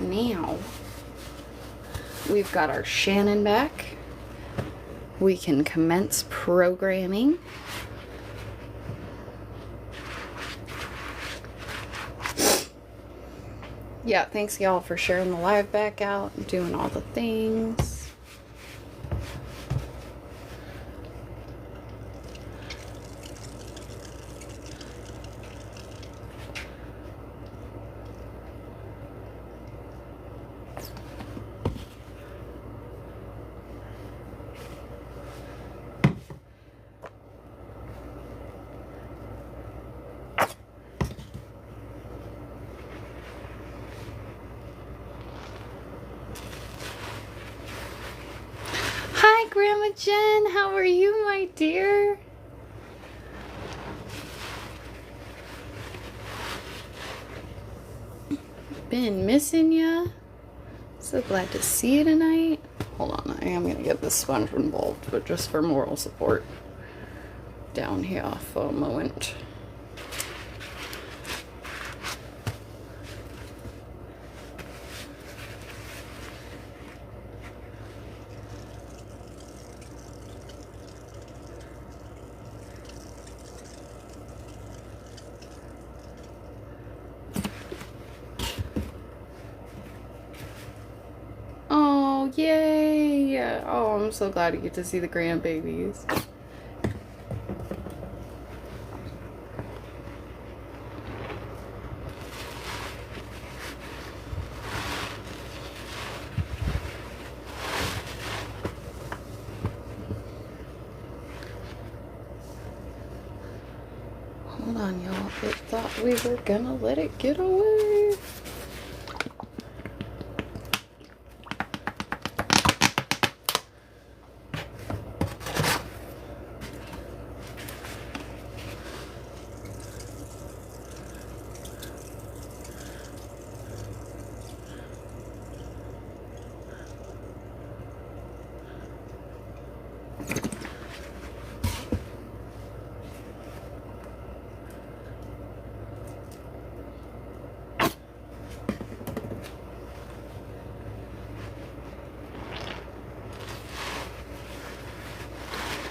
now we've got our Shannon back, we can commence programming. Yeah, thanks y'all for sharing the live back out and doing all the things. Hi, Grandma Jen. How are you, my dear? Been missing ya. So glad to see you tonight. Hold on, I am gonna get this sponge involved, but just for moral support. Down here for a moment. Oh, yay! Oh, I'm so glad to get to see the grandbabies. Hold on, y'all. I thought we were gonna let it get away.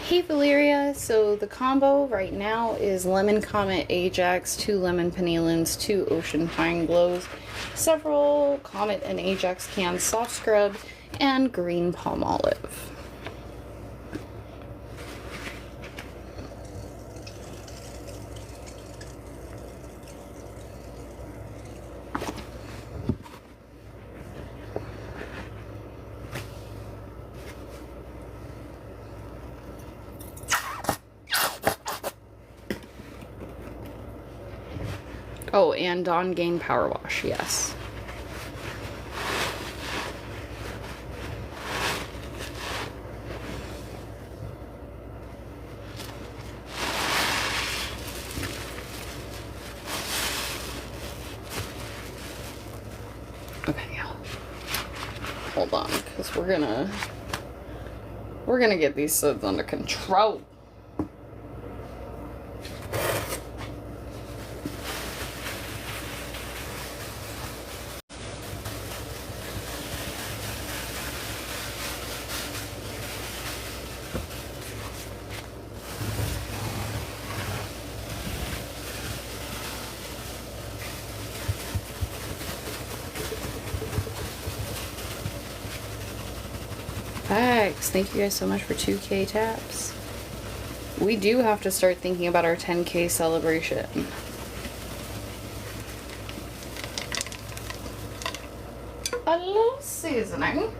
Hey Valeria, so the combo right now is Lemon Comet Ajax, 2 Lemon Panelons, 2 Ocean Pine Glows, several Comet and Ajax cans soft scrub, and green palm olive. Oh, and Dawn Gain Power Wash, yes. Okay, hold on, because we're gonna get these suds under control. Thanks. Thank you guys so much for 2K taps. We do have to start thinking about our 10K celebration. A little seasoning.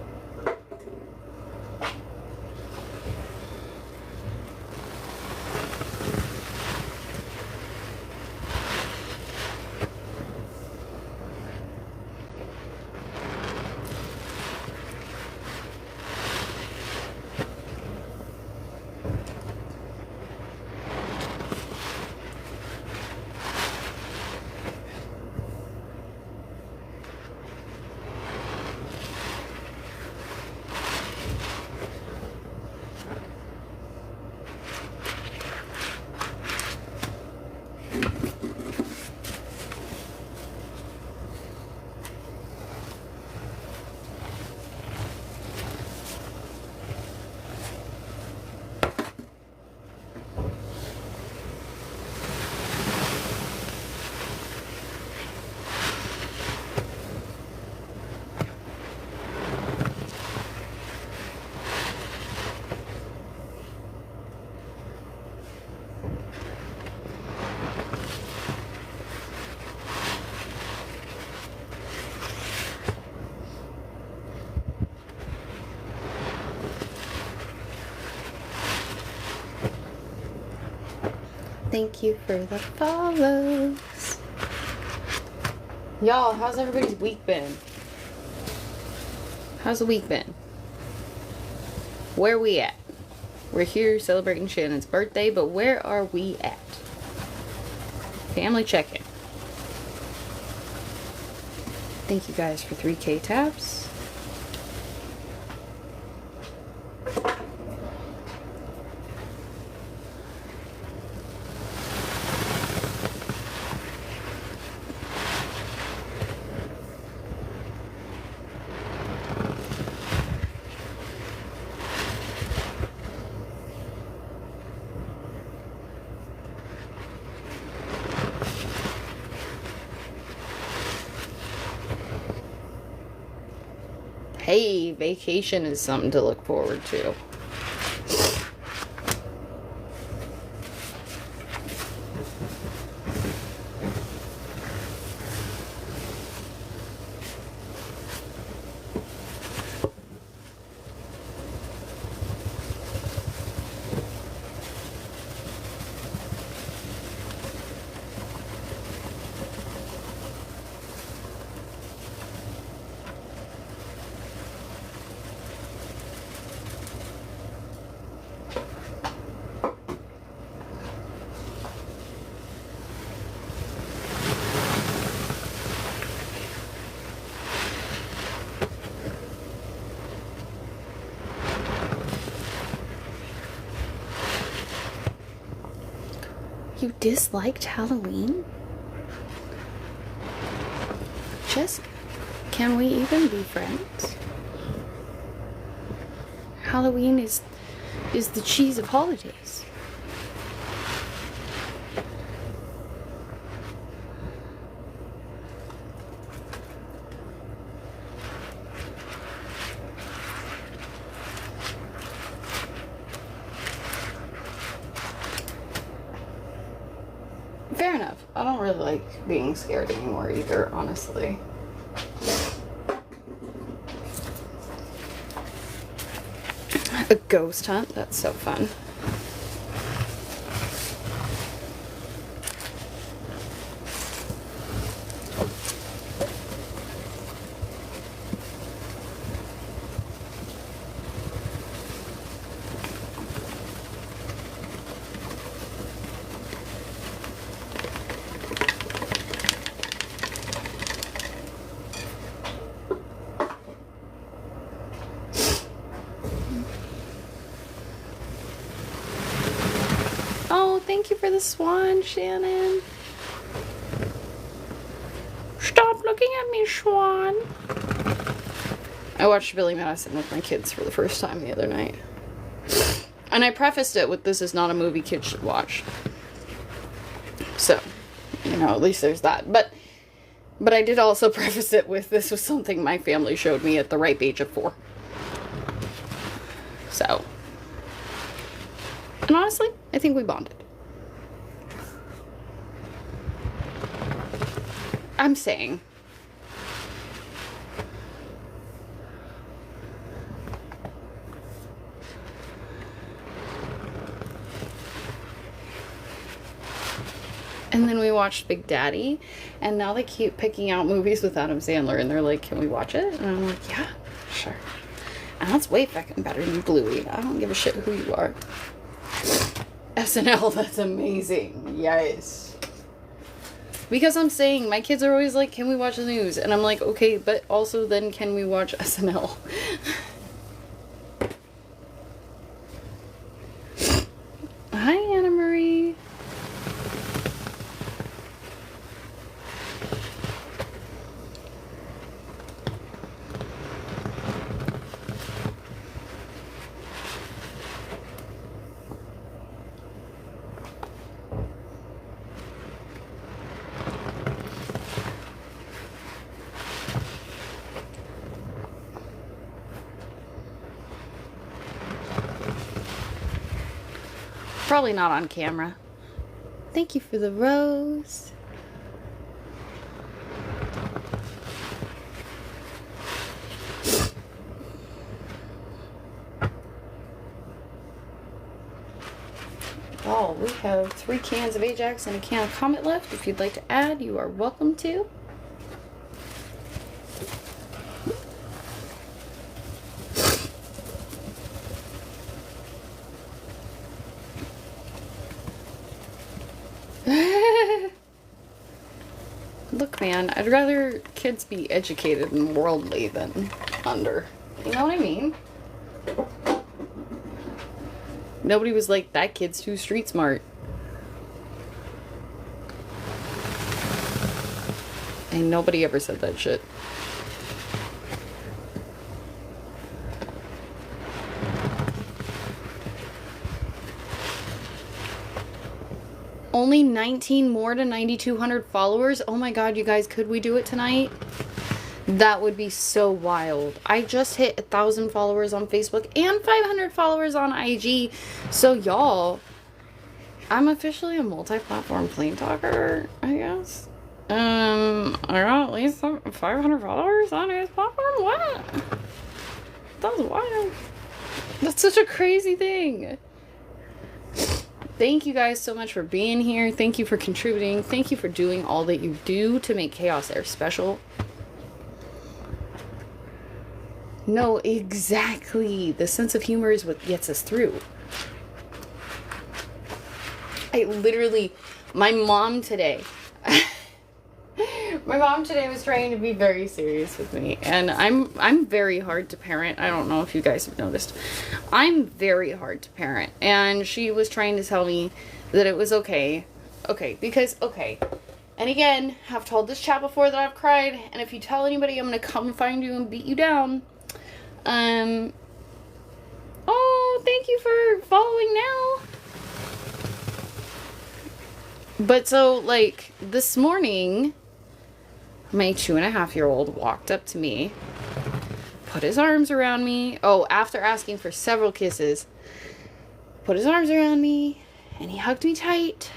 Thank you for the follows. Y'all, how's everybody's week been? How's the week been? Where we at? We're here celebrating Shannon's birthday, but where are we at? Family check-in. Thank you guys for 3K taps. Hey, vacation is something to look forward to. You disliked Halloween? Jessica, can we even be friends? Halloween is the cheese of holidays. Fair enough. I don't really like being scared anymore either, honestly. A ghost hunt? That's so fun. Oh, thank you for the swan, Shannon. Stop looking at me, swan. I watched Billy Madison with my kids for the first time the other night. And I prefaced it with, this is not a movie kids should watch. So, you know, at least there's that. But I did also preface it with, this was something my family showed me at the ripe age of 4. So. And honestly, I think we bonded. I'm saying. And then we watched Big Daddy, and now they keep picking out movies with Adam Sandler, and they're like, can we watch it? And I'm like, yeah, sure. And that's way fucking better than Bluey. I don't give a shit who you are. SNL, that's amazing. Yes. Because I'm saying, my kids are always like, can we watch the news? And I'm like, okay, but also then can we watch SNL? Hi, Anna Marie. Probably not on camera. Thank you for the rose. Well, we have 3 cans of Ajax and a can of Comet left. If you'd like to add, you are welcome to. Look, man, I'd rather kids be educated and worldly than under. You know what I mean? Nobody was like, that kid's too street smart. And nobody ever said that shit. Only 19 more to 9,200 followers. Oh my god, you guys, could we do it tonight? That would be so wild. I just hit 1,000 followers on Facebook and 500 followers on IG. So y'all, I'm officially a multi-platform plane talker, I guess. I got at least 500 followers on his platform? What? That's wild. That's such a crazy thing. Thank you guys so much for being here. Thank you for contributing. Thank you for doing all that you do to make Chaos Air special. No, exactly. The sense of humor is what gets us through. I literally, my mom today was trying to be very serious with me, and I'm very hard to parent. I don't know if you guys have noticed. I'm very hard to parent, and she was trying to tell me that it was okay. And again, I've told this chat before that I've cried, and if you tell anybody, I'm gonna come find you and beat you down. Oh, thank you for following now. But so, like, this morning, my 2.5-year-old walked up to me, put his arms around me. Oh, after asking for several kisses, put his arms around me, and he hugged me tight,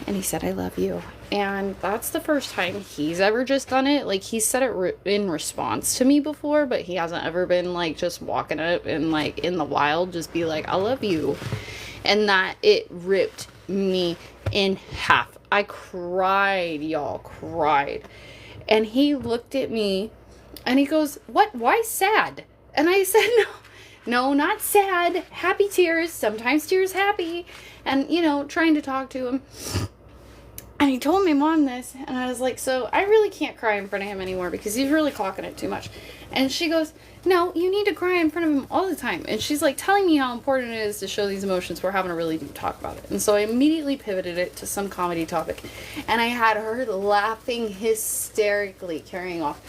and he said, "I love you." And that's the first time he's ever just done it. Like, he said it in response to me before, but he hasn't ever been, like, just walking up and, like, in the wild, just be like, "I love you." And that, it ripped me in half. I cried, y'all, cried. And he looked at me, and he goes, "What? Why sad?" And I said, no, not sad. Happy tears. Sometimes tears happy. And, you know, trying to talk to him. And he told my mom this, and I was like, so I really can't cry in front of him anymore because he's really clocking it too much. And she goes, "No, you need to cry in front of him all the time." And she's like telling me how important it is to show these emotions. We're having to really deep talk about it. And so I immediately pivoted it to some comedy topic. And I had her laughing hysterically, carrying off.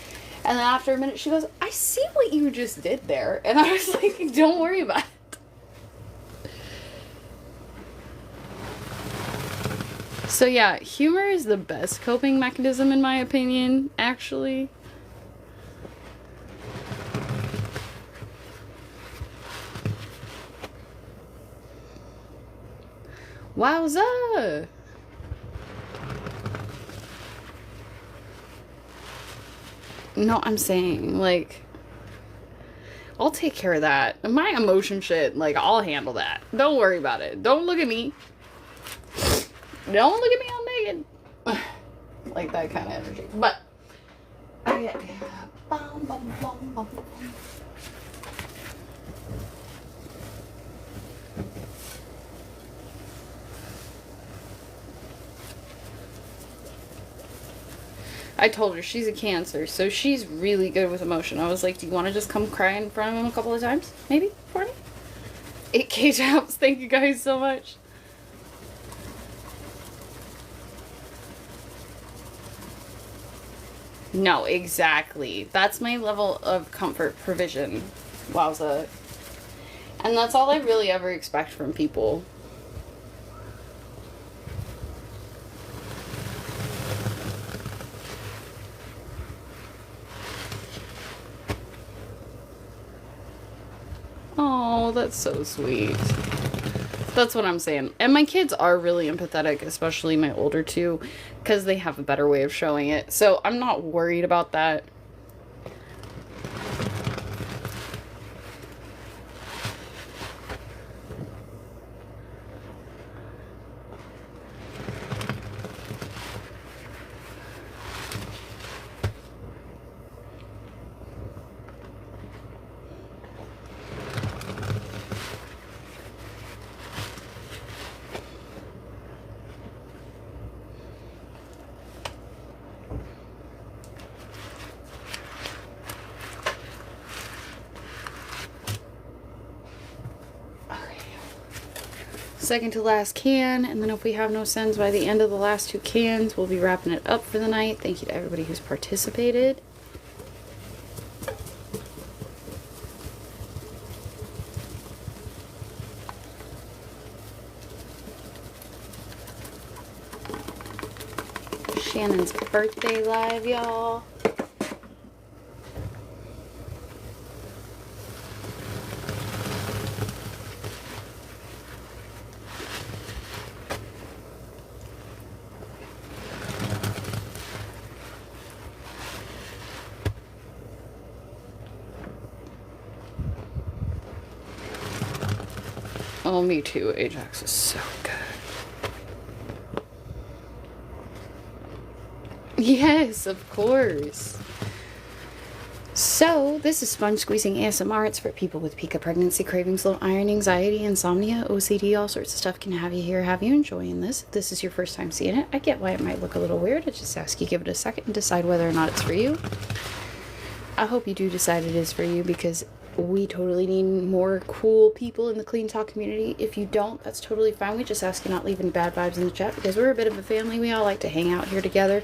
And then after a minute, she goes, "I see what you just did there." And I was like, "Don't worry about it." So yeah, humor is the best coping mechanism in my opinion, actually. Wowza! No, I'm saying, like, I'll take care of that. My emotion shit, like, I'll handle that. Don't worry about it. Don't look at me. Don't look at me all naked. Like that kind of energy. But, okay. I told her she's a Cancer, so she's really good with emotion. I was like, "Do you want to just come cry in front of him a couple of times? Maybe? For me?" 8K taps. Thank you guys so much. No, exactly. That's my level of comfort provision. Wowza. And that's all I really ever expect from people. Oh, that's so sweet. That's what I'm saying. And my kids are really empathetic, especially my older two, because they have a better way of showing it. So I'm not worried about that. second to last can, and then if we have no sends by the end of the last 2 cans, we'll be wrapping it up for the night. Thank you to everybody who's participated. Shannon's birthday live, y'all. Oh, me too. Ajax is so good. Yes, of course. So, this is sponge squeezing ASMR. It's for people with peak of pregnancy, cravings, low iron, anxiety, insomnia, OCD, all sorts of stuff can have you here, have you enjoying this. If this is your first time seeing it, I get why it might look a little weird. I just ask you give it a second and decide whether or not it's for you. I hope you do decide it is for you, because we totally need more cool people in the clean talk community. If you don't, that's totally fine. We just ask you not leaving bad vibes in the chat, because we're a bit of a family. We all like to hang out here together.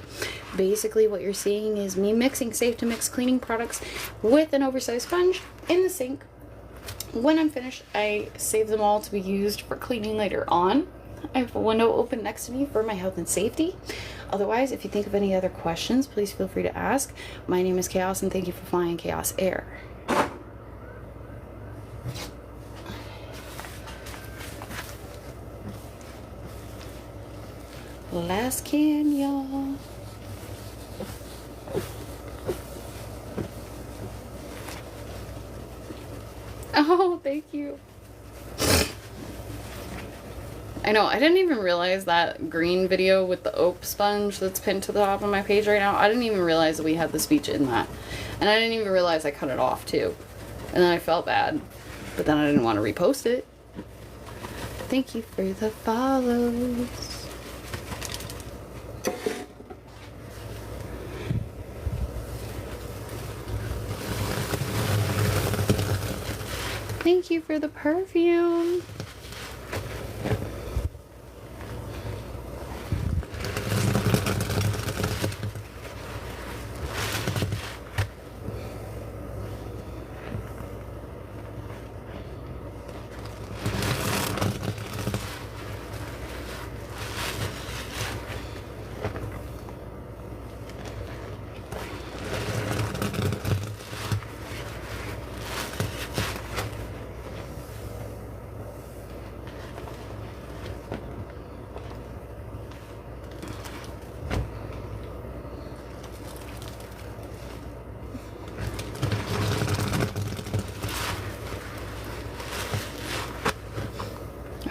Basically, what you're seeing is me mixing safe to mix cleaning products with an oversized sponge in the sink. When I'm finished, I save them all to be used for cleaning later on. I have a window open next to me for my health and safety. Otherwise, if you think of any other questions, please feel free to ask. My name is Chaos, and thank you for flying Chaos Air. Last can, y'all. Oh, thank you. I know, I didn't even realize that green video with the oak sponge that's pinned to the top of my page right now. I didn't even realize that we had the speech in that. And I didn't even realize I cut it off too. And then I felt bad. But then I didn't want to repost it. Thank you for the follows. Thank you for the perfume.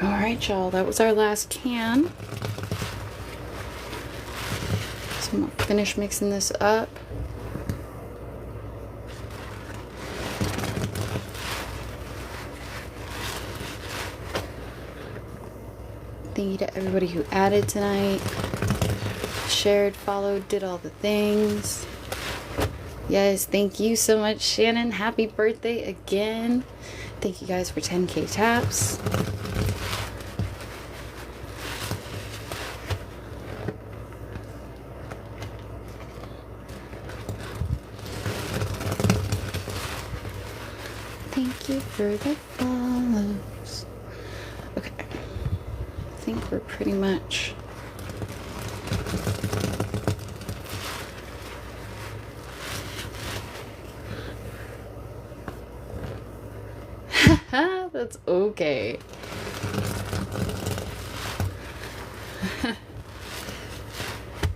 Alright, y'all, that was our last can. So I'm gonna finish mixing this up. Thank you to everybody who added tonight, shared, followed, did all the things. Yes, thank you so much, Shannon. Happy birthday again. Thank you guys for 10K taps. Thank you for the follows. Okay. I think we're pretty much... That's okay.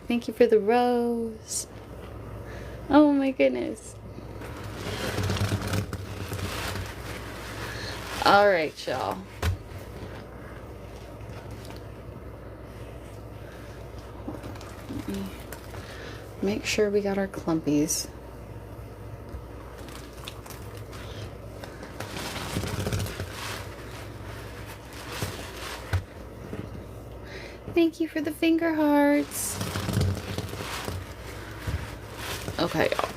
Thank you for the rose. Oh my goodness. Alright, y'all. Make sure we got our clumpies. Thank you for the finger hearts. Okay, y'all.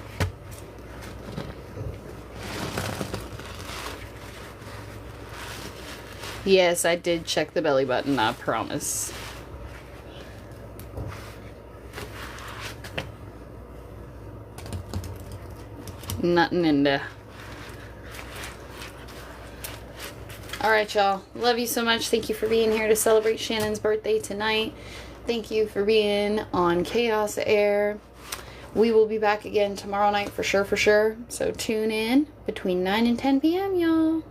Yes, I did check the belly button, I promise. Nothing in there. Alright, y'all. Love you so much. Thank you for being here to celebrate Shannon's birthday tonight. Thank you for being on Chaos Air. We will be back again tomorrow night for sure, for sure. So tune in between 9 and 10 p.m., y'all.